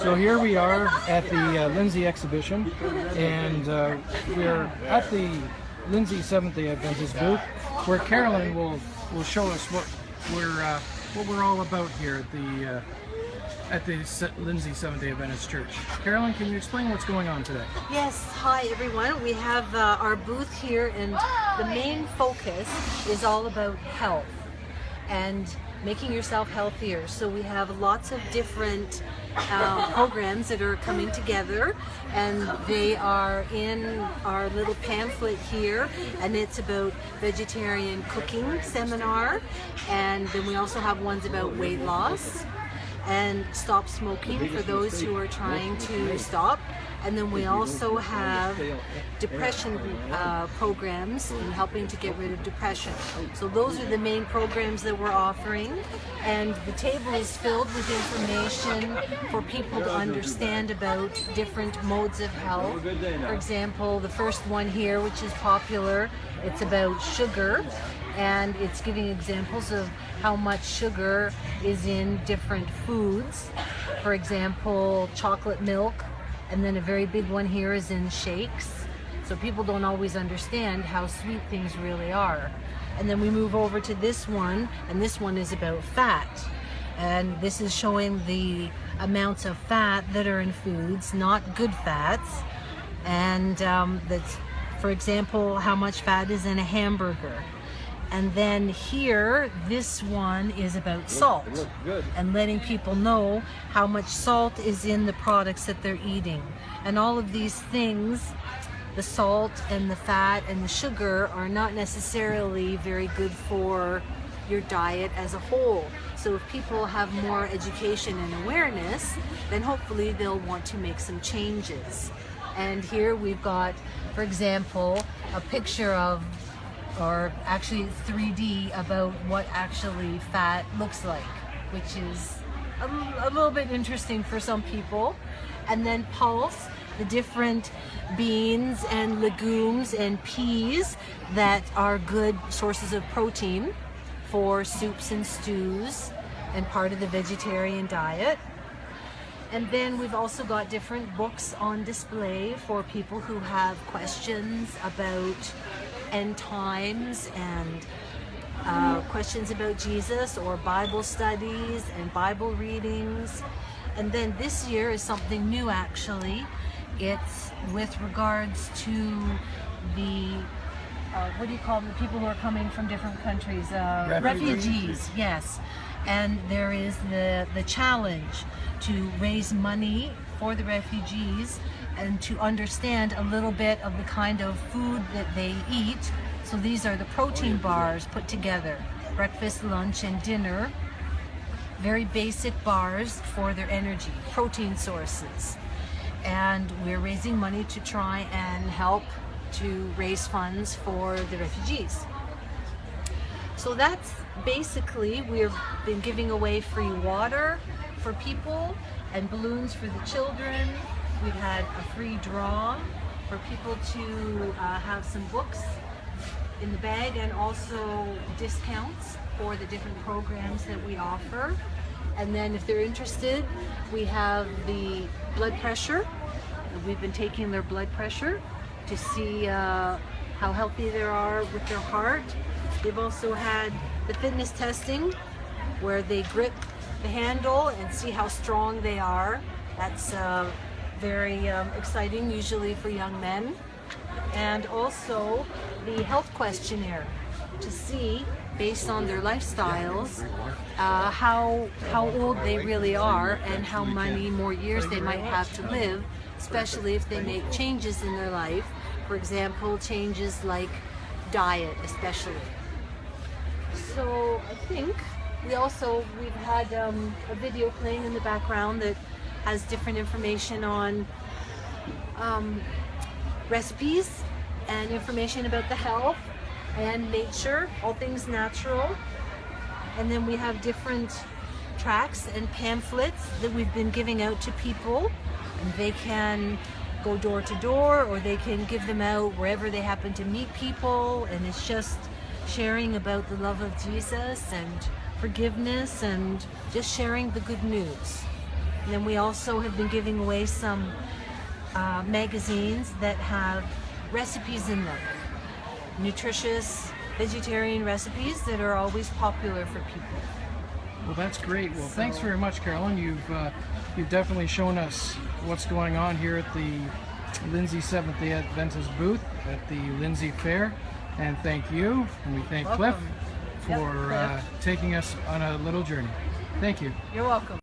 So here we are at the Lindsay exhibition, and we're at the Lindsay Seventh-day Adventist booth, where Carolyn will show us what we're all about here at the Lindsay Seventh-day Adventist Church. Carolyn, can you explain what's going on today? Yes, hi everyone. We have our booth here, and the main focus is all about health and making yourself healthier. So we have lots of different programs that are coming together, and they are in our little pamphlet here, and it's about vegetarian cooking seminar, and then we also have ones about weight loss and stop smoking for those who are trying to stop. And then we also have depression programs and helping to get rid of depression. So those are the main programs that we're offering. And the table is filled with information for people to understand about different modes of health. For example, the first one here, which is popular, it's about sugar. And it's giving examples of how much sugar is in different foods. For example, chocolate milk, and then a very big one here is in shakes. So people don't always understand how sweet things really are. And then we move over to this one, and this one is about fat. And this is showing the amounts of fat that are in foods, not good fats. And that's, for example, how much fat is in a hamburger. And then here, this one is about salt and letting people know how much salt is in the products that they're eating. And all of these things, the salt and the fat and the sugar, are not necessarily very good for your diet as a whole. So if people have more education and awareness, then hopefully they'll want to make some changes. And here we've got, for example, a picture of, or actually 3D, about what actually fat looks like, which is a little bit interesting for some people. And then pulse, the different beans and legumes and peas that are good sources of protein for soups and stews and part of the vegetarian diet. And then we've also got different books on display for people who have questions about end times and questions about Jesus, or Bible studies and Bible readings. And then this year is something new actually. It's with regards to the what do you call them, the people who are coming from different countries? Refugees, yes. And there is the challenge to raise money for the refugees and to understand a little bit of the kind of food that they eat. So these are the protein bars put together, breakfast, lunch, and dinner. Very basic bars for their energy, protein sources. And we're raising money to try and help to raise funds for the refugees. So that's basically, we've been giving away free water for people and balloons for the children. We've had a free draw for people to have some books in the bag, and also discounts for the different programs that we offer. And then if they're interested, we have the blood pressure. We've been taking their blood pressure to see how healthy they are with their heart. They've also had the fitness testing, where they grip the handle and see how strong they are. That's very exciting, usually for young men. And also the health questionnaire, to see, based on their lifestyles, how old they really are and how many more years they might have to live, especially if they make changes in their life. For example, changes like diet especially. So I think we've had a video playing in the background that has different information on recipes and information about the health and nature, all things natural. And then we have different tracts and pamphlets that we've been giving out to people, and they can go door to door, or they can give them out wherever they happen to meet people. And it's just sharing about the love of Jesus and forgiveness and just sharing the good news. And then we also have been giving away some magazines that have recipes in them. Nutritious vegetarian recipes that are always popular for people. Well, that's great. Well, thanks very much, Carolyn. You've definitely shown us what's going on here at the Lindsay Seventh-day Adventist booth at the Lindsay Fair. And thank you, and we thank Cliff for taking us on a little journey. Thank you. You're welcome.